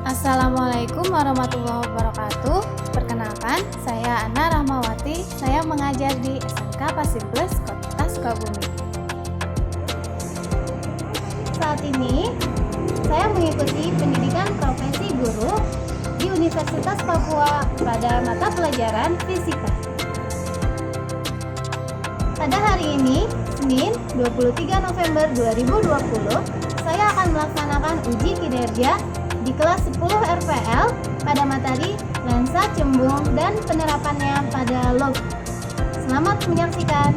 Assalamualaikum warahmatullahi wabarakatuh. Perkenalkan, saya Ana Rahmawati. Saya mengajar di SMK Pasir Plus, Kota Sukabumi. Saat ini, saya mengikuti pendidikan profesi guru di Universitas Papua pada mata pelajaran fisika. Pada hari ini, Senin 23 November 2020, saya akan melaksanakan uji kinerja di kelas 10 RPL pada materi lensa cembung dan penerapannya pada log. Selamat menyaksikan.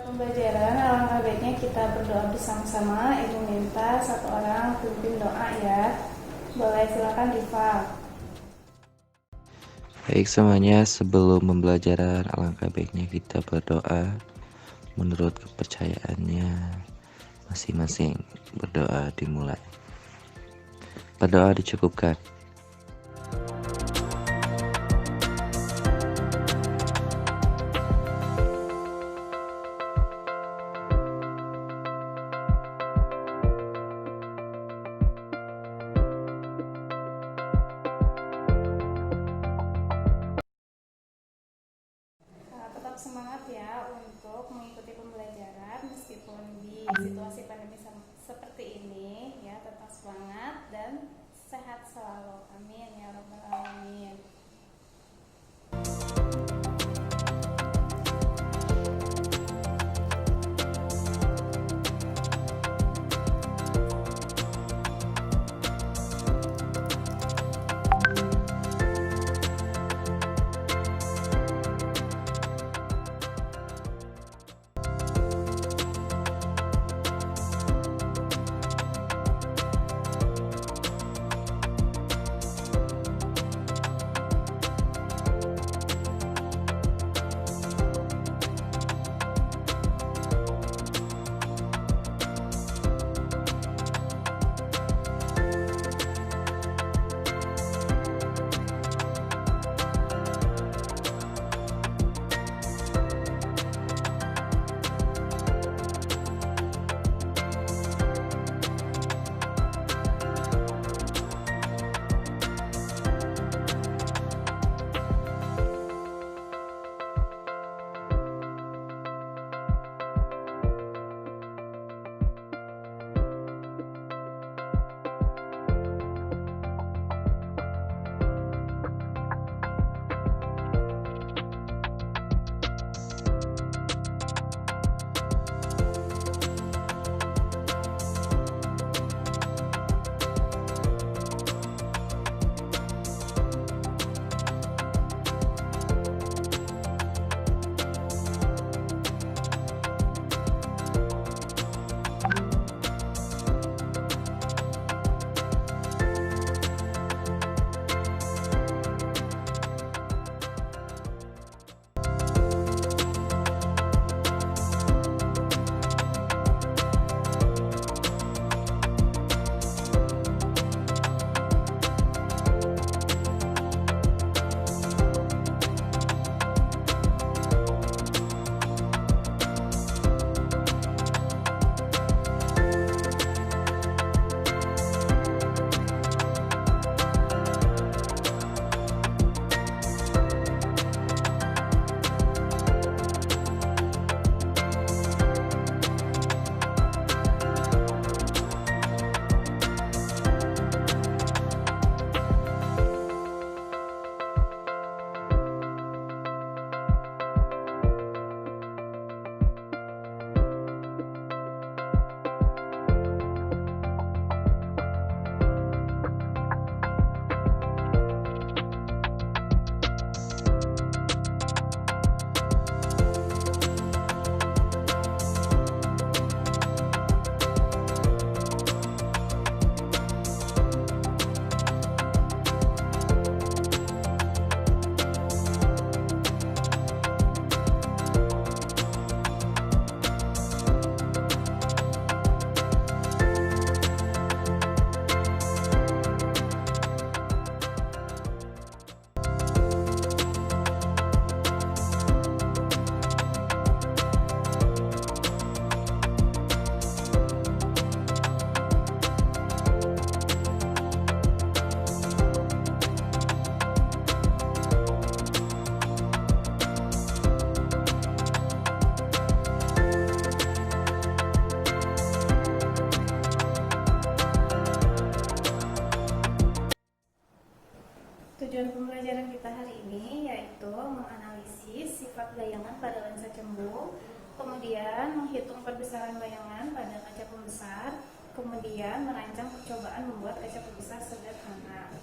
Pembelajaran, alangkah baiknya kita berdoa bersama-sama. Ibu minta satu orang pimpin doa ya. Boleh, silakan Diva. Baik semuanya, sebelum pembelajaran alangkah baiknya kita berdoa menurut kepercayaannya masing-masing. Berdoa dimulai. Berdoa dicukupkan. Tetap semangat ya untuk mengikuti pembelajaran meskipun di situasi pandemi seperti ini ya. Tetap semangat dan sehat selalu. Amin ya rabbal alamin. sifat bayangan pada lensa cembung, kemudian menghitung perbesaran bayangan pada kaca pembesar, kemudian merancang percobaan membuat kaca pembesar sederhana.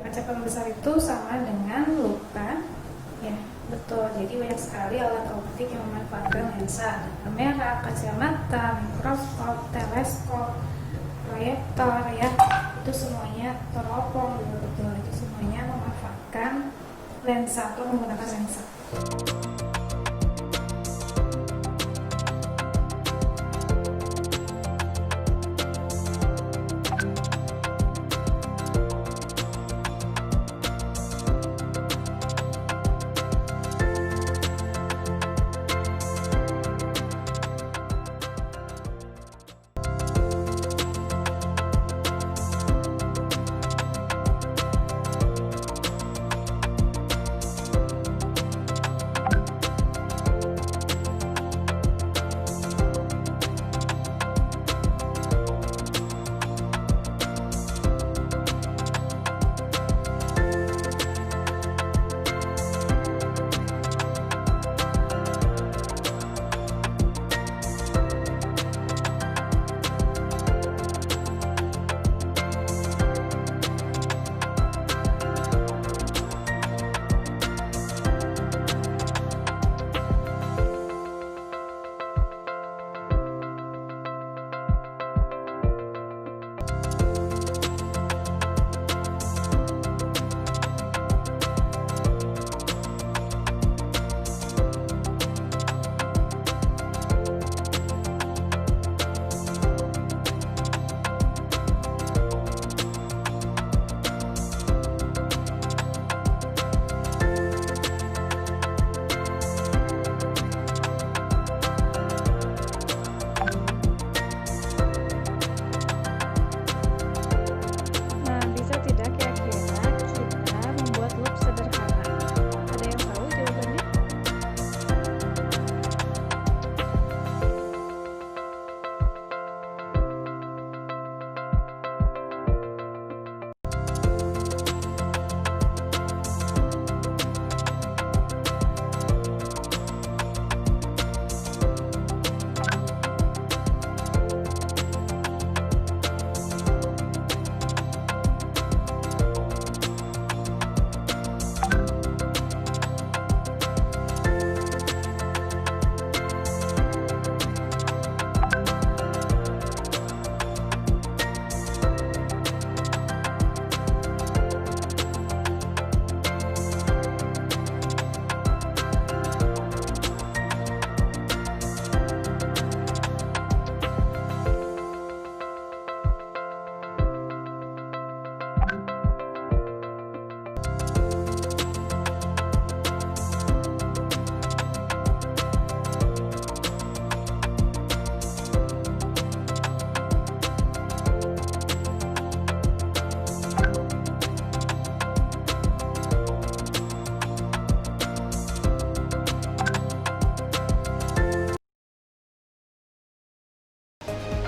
Kaca pembesar itu sama dengan lupa, ya betul. Jadi banyak sekali alat optik yang memanfaatkan lensa, kamera, kacamata, mikroskop, teleskop, proyektor, ya itu semuanya, teropong juga betul. Itu semuanya memanfaatkan lensa atau menggunakan lensa.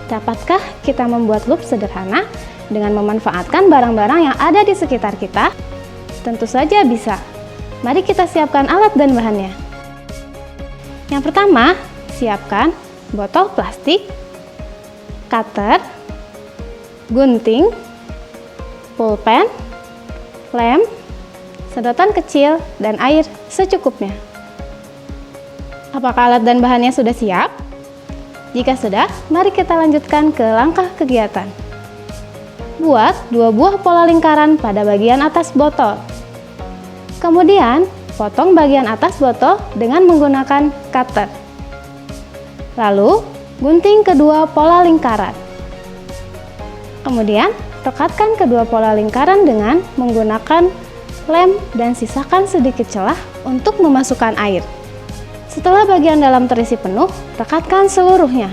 Dapatkah kita membuat loop sederhana dengan memanfaatkan barang-barang yang ada di sekitar kita? Tentu saja bisa. Mari kita siapkan alat dan bahannya. Yang pertama, siapkan botol plastik, cutter, gunting, pulpen, lem, sedotan kecil, dan air secukupnya. Apakah alat dan bahannya sudah siap? Jika sudah, mari kita lanjutkan ke langkah kegiatan. Buat 2 buah pola lingkaran pada bagian atas botol. Kemudian, potong bagian atas botol dengan menggunakan cutter. Lalu, gunting kedua pola lingkaran. Kemudian, rekatkan kedua pola lingkaran dengan menggunakan lem dan sisakan sedikit celah untuk memasukkan air. Setelah bagian dalam terisi penuh, rekatkan seluruhnya.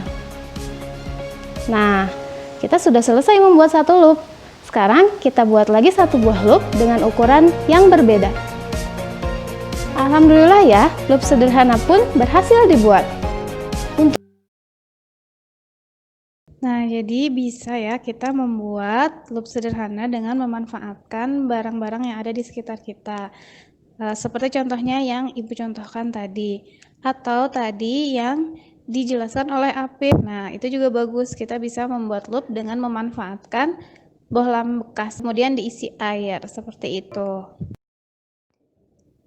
Nah, kita sudah selesai membuat satu loop. Sekarang kita buat lagi satu buah loop dengan ukuran yang berbeda. Alhamdulillah ya, loop sederhana pun berhasil dibuat. Nah, jadi bisa ya kita membuat loop sederhana dengan memanfaatkan barang-barang yang ada di sekitar kita. Seperti contohnya yang Ibu contohkan tadi, atau tadi yang dijelaskan oleh Apip. Nah, itu juga bagus, kita bisa membuat loop dengan memanfaatkan bohlam bekas, kemudian diisi air, seperti itu.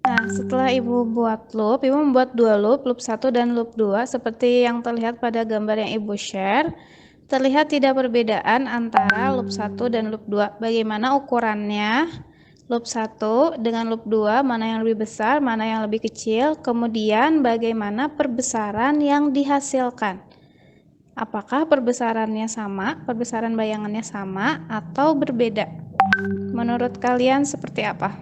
Nah, setelah Ibu buat loop, Ibu membuat 2 loop, loop 1 dan loop 2, seperti yang terlihat pada gambar yang Ibu share. Terlihat tidak perbedaan antara loop 1 dan loop 2. Bagaimana ukurannya? Loop 1 dengan loop 2, mana yang lebih besar, mana yang lebih kecil, kemudian bagaimana perbesaran yang dihasilkan. Apakah perbesarannya sama, perbesaran bayangannya sama, atau berbeda? Menurut kalian seperti apa?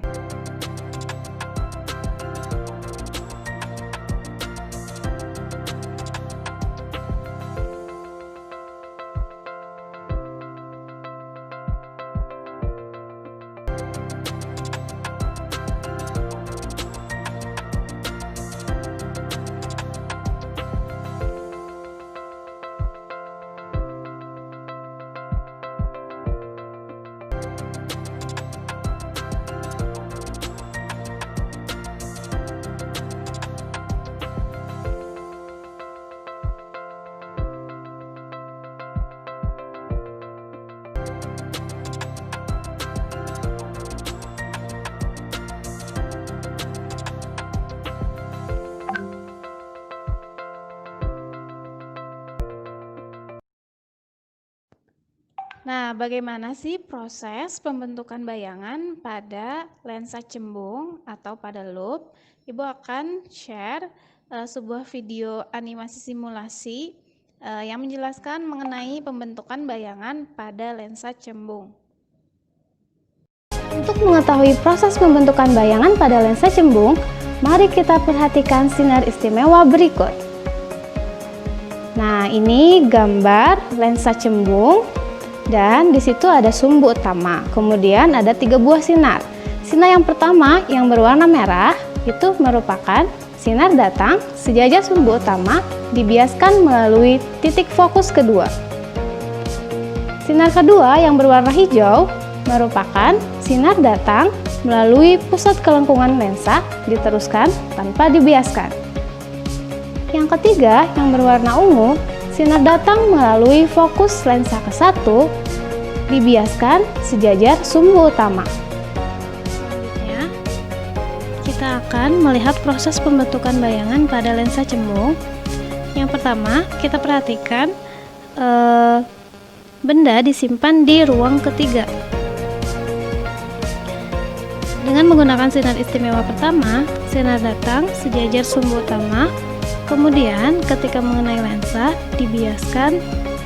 Nah, bagaimana sih proses pembentukan bayangan pada lensa cembung atau pada loop? Ibu akan share sebuah video animasi simulasi yang menjelaskan mengenai pembentukan bayangan pada lensa cembung. Untuk mengetahui proses pembentukan bayangan pada lensa cembung, mari kita perhatikan sinar istimewa berikut. Nah, ini gambar lensa cembung. Dan di situ ada sumbu utama, kemudian ada 3 buah sinar. Sinar yang pertama yang berwarna merah itu merupakan sinar datang sejajar sumbu utama dibiaskan melalui titik fokus kedua. Sinar kedua yang berwarna hijau merupakan sinar datang melalui pusat kelengkungan lensa diteruskan tanpa dibiaskan. Yang ketiga yang berwarna ungu, sinar datang melalui fokus lensa ke-1 dibiaskan sejajar sumbu utama. Selanjutnya, kita akan melihat proses pembentukan bayangan pada lensa cembung. Yang pertama, kita perhatikan benda disimpan di ruang ketiga. Dengan menggunakan sinar istimewa pertama, sinar datang sejajar sumbu utama. Kemudian ketika mengenai lensa dibiaskan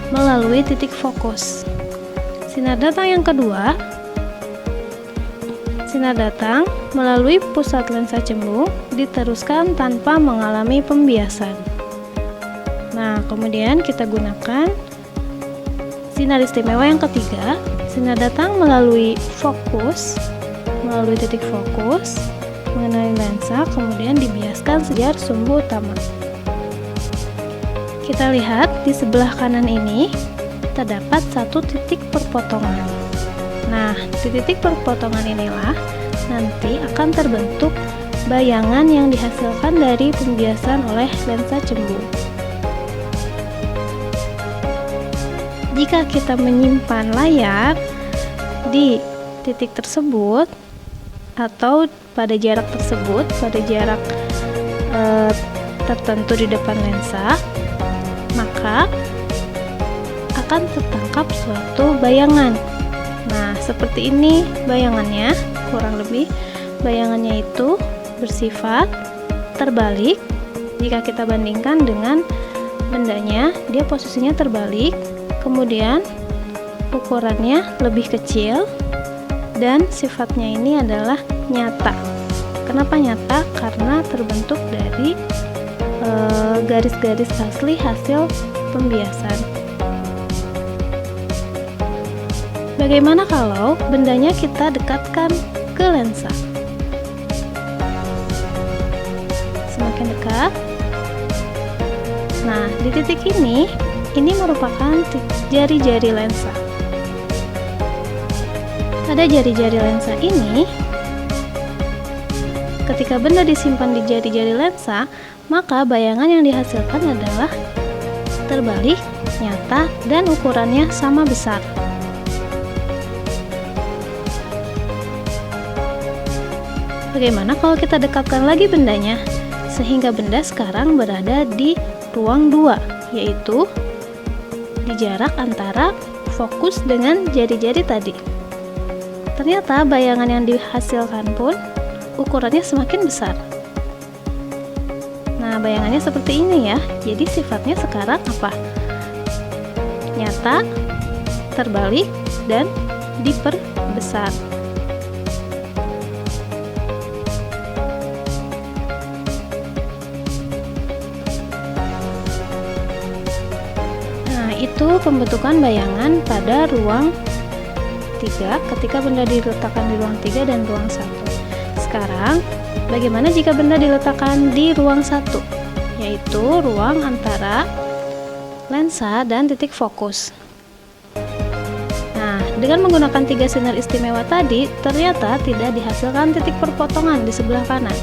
melalui titik fokus. Sinar datang yang kedua, sinar datang melalui pusat lensa cembung diteruskan tanpa mengalami pembiasan. Nah, kemudian kita gunakan sinar istimewa yang ketiga, sinar datang melalui fokus, melalui titik fokus, mengenai lensa, kemudian dibiaskan sejajar sumbu utama. Kita lihat di sebelah kanan ini, terdapat satu titik perpotongan. Nah, di titik perpotongan inilah nanti akan terbentuk bayangan yang dihasilkan dari pembiasan oleh lensa cembung. Jika kita menyimpan layar di titik tersebut atau pada jarak tersebut, pada jarak tertentu di depan lensa, maka akan tertangkap suatu bayangan. Nah, seperti ini bayangannya, kurang lebih bayangannya itu bersifat terbalik. Jika kita bandingkan dengan bendanya, dia posisinya terbalik, kemudian ukurannya lebih kecil, dan sifatnya ini adalah nyata. Kenapa nyata? Karena terbentuk dari garis-garis asli hasil pembiasan. Bagaimana kalau bendanya kita dekatkan ke lensa? Semakin dekat. Nah, di titik ini merupakan jari-jari lensa. Pada jari-jari lensa ini, ketika benda disimpan di jari-jari lensa, maka bayangan yang dihasilkan adalah terbalik, nyata, dan ukurannya sama besar. Bagaimana kalau kita dekatkan lagi bendanya, sehingga benda sekarang berada di ruang 2, yaitu di jarak antara fokus dengan jari-jari tadi. Ternyata bayangan yang dihasilkan pun ukurannya semakin besar. Nah, bayangannya seperti ini ya. Jadi sifatnya sekarang apa? Nyata, terbalik, dan diperbesar. Nah, itu pembentukan bayangan pada ruang 3 ketika benda diletakkan di ruang 3 dan ruang 1. Sekarang, bagaimana jika benda diletakkan di ruang 1, yaitu ruang antara lensa dan titik fokus? Nah, dengan menggunakan 3 sinar istimewa tadi, ternyata tidak dihasilkan titik perpotongan di sebelah kanan.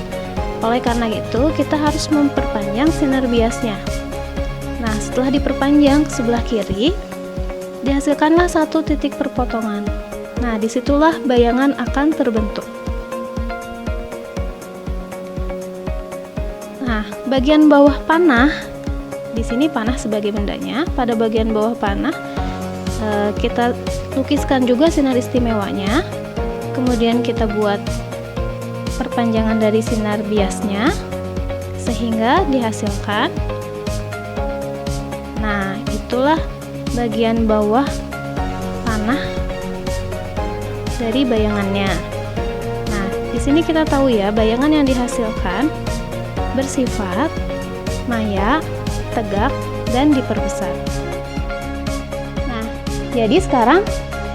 Oleh karena itu, kita harus memperpanjang sinar biasnya. Nah, setelah diperpanjang ke sebelah kiri, dihasilkanlah satu titik perpotongan. Nah, disitulah bayangan akan terbentuk. Nah, bagian bawah panah, di sini panah sebagai bendanya. Pada bagian bawah panah, kita lukiskan juga sinar istimewanya. Kemudian kita buat perpanjangan dari sinar biasnya, sehingga dihasilkan. Nah, itulah bagian bawah panah dari bayangannya. Nah, di sini kita tahu ya, bayangan yang dihasilkan bersifat maya, tegak, dan diperbesar. Nah, jadi sekarang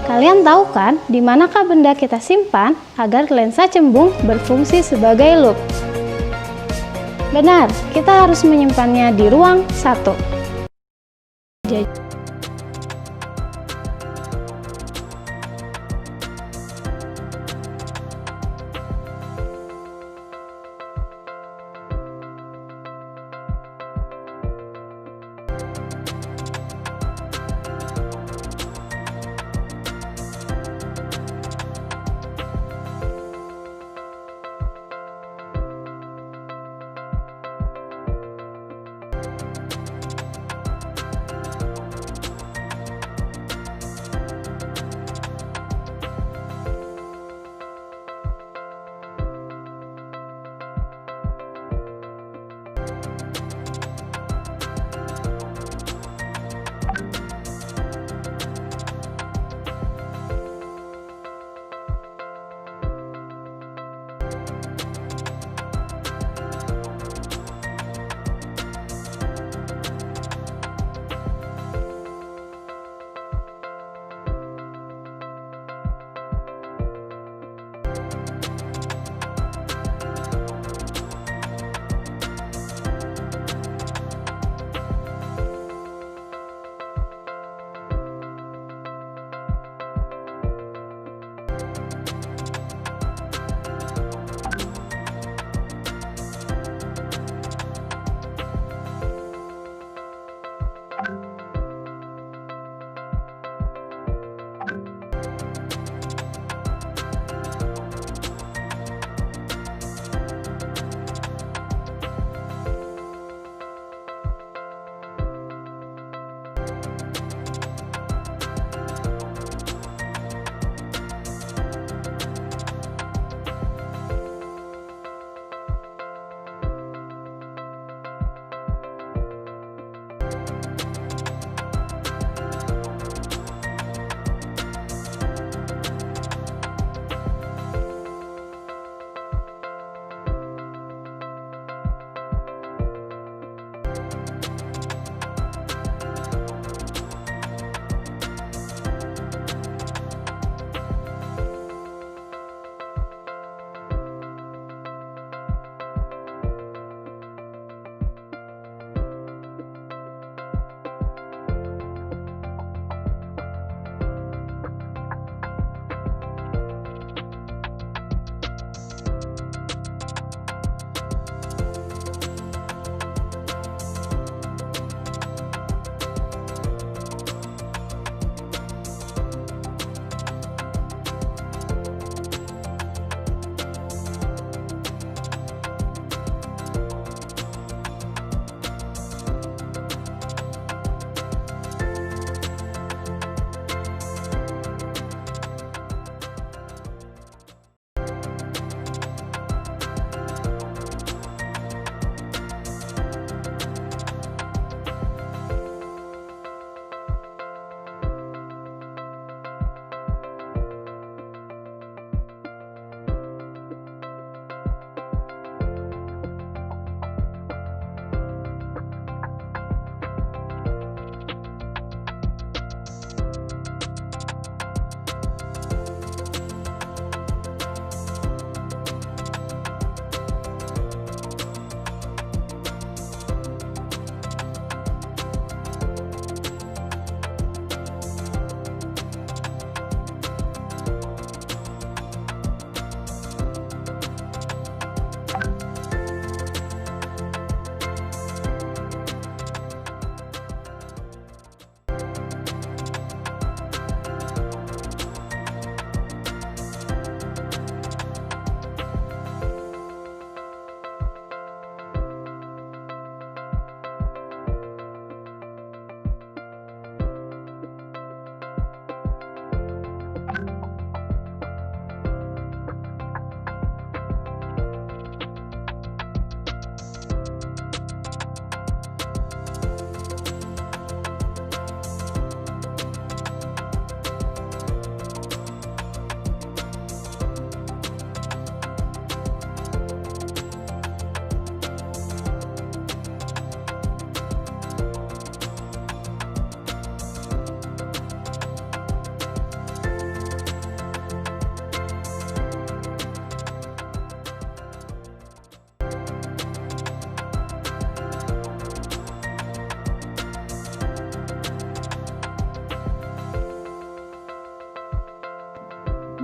kalian tahu kan di manakah benda kita simpan agar lensa cembung berfungsi sebagai loop? Benar, kita harus menyimpannya di ruang 1.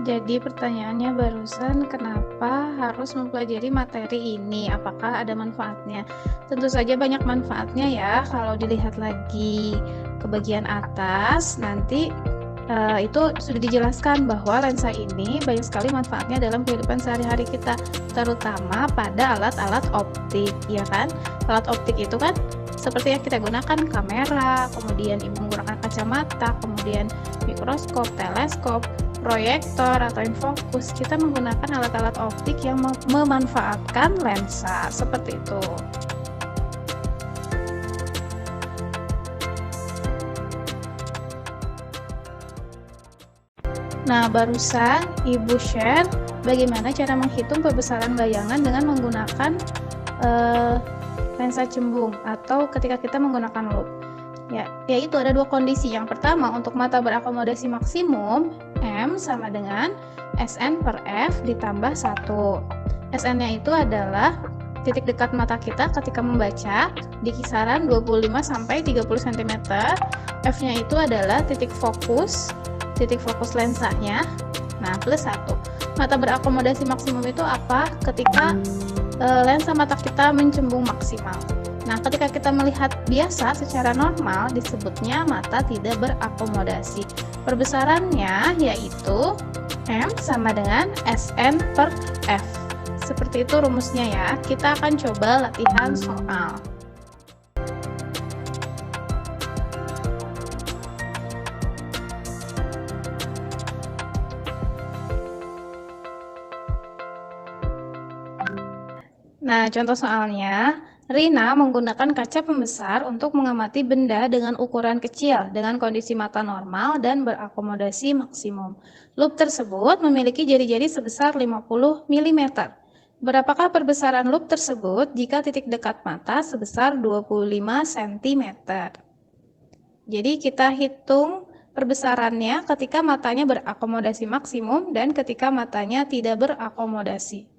Jadi pertanyaannya barusan, kenapa harus mempelajari materi ini? Apakah ada manfaatnya? Tentu saja banyak manfaatnya ya. Kalau dilihat lagi ke bagian atas, nanti itu sudah dijelaskan bahwa lensa ini banyak sekali manfaatnya dalam kehidupan sehari-hari kita, terutama pada alat-alat optik, ya kan? Alat optik itu kan seperti yang kita gunakan kamera, kemudian ibu menggunakan kacamata, kemudian mikroskop, teleskop, proyektor atau infokus. Kita menggunakan alat-alat optik yang memanfaatkan lensa seperti itu. Nah, barusan Ibu share bagaimana cara menghitung pembesaran bayangan dengan menggunakan lensa cembung atau ketika kita menggunakan loop. Yaitu ada dua kondisi. Yang pertama, untuk mata berakomodasi maksimum, M sama dengan SN per F ditambah 1. SN-nya itu adalah titik dekat mata kita ketika membaca di kisaran 25-30 cm. F-nya itu adalah titik fokus lensanya. Nah, plus 1. Mata berakomodasi maksimum itu apa? Ketika lensa mata kita mencembung maksimal. Nah, ketika kita melihat biasa secara normal disebutnya mata tidak berakomodasi. Perbesarannya yaitu M sama dengan SN per F. Seperti itu rumusnya ya. Kita akan coba latihan soal. Nah, contoh soalnya, Rina menggunakan kaca pembesar untuk mengamati benda dengan ukuran kecil dengan kondisi mata normal dan berakomodasi maksimum. Loop tersebut memiliki jari-jari sebesar 50 mm. Berapakah perbesaran loop tersebut jika titik dekat mata sebesar 25 cm? Jadi kita hitung perbesarannya ketika matanya berakomodasi maksimum dan ketika matanya tidak berakomodasi.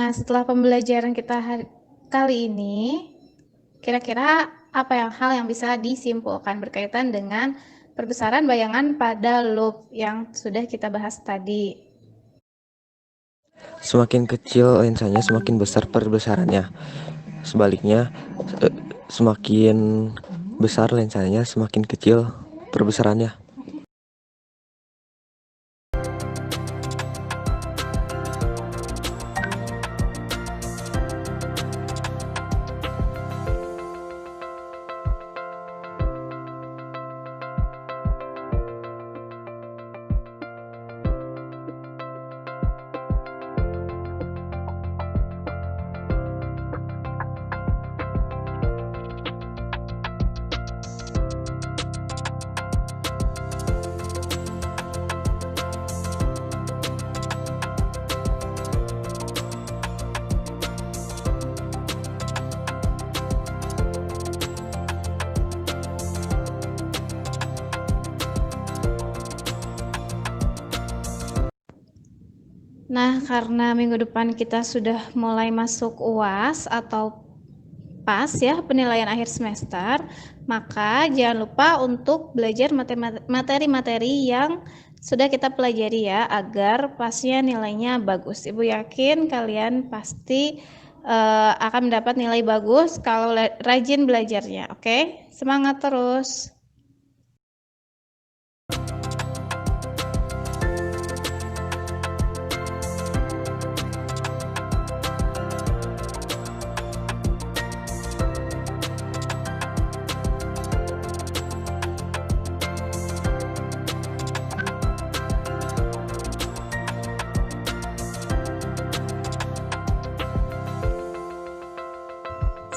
Nah, setelah pembelajaran kita kali ini, kira-kira apa hal yang bisa disimpulkan berkaitan dengan perbesaran bayangan pada loop yang sudah kita bahas tadi? Semakin kecil lensanya, semakin besar perbesarannya. Sebaliknya, semakin besar lensanya, semakin kecil perbesarannya. Nah, karena minggu depan kita sudah mulai masuk UAS atau PAS ya, penilaian akhir semester, maka jangan lupa untuk belajar materi-materi yang sudah kita pelajari ya, agar PASnya nilainya bagus. Ibu yakin kalian pasti akan mendapat nilai bagus kalau rajin belajarnya, oke? Semangat terus!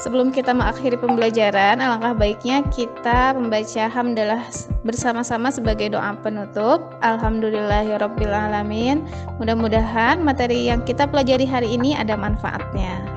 Sebelum kita mengakhiri pembelajaran, alangkah baiknya kita membaca hamdalah bersama-sama sebagai doa penutup. Alhamdulillahirabbil alamin. Mudah-mudahan materi yang kita pelajari hari ini ada manfaatnya.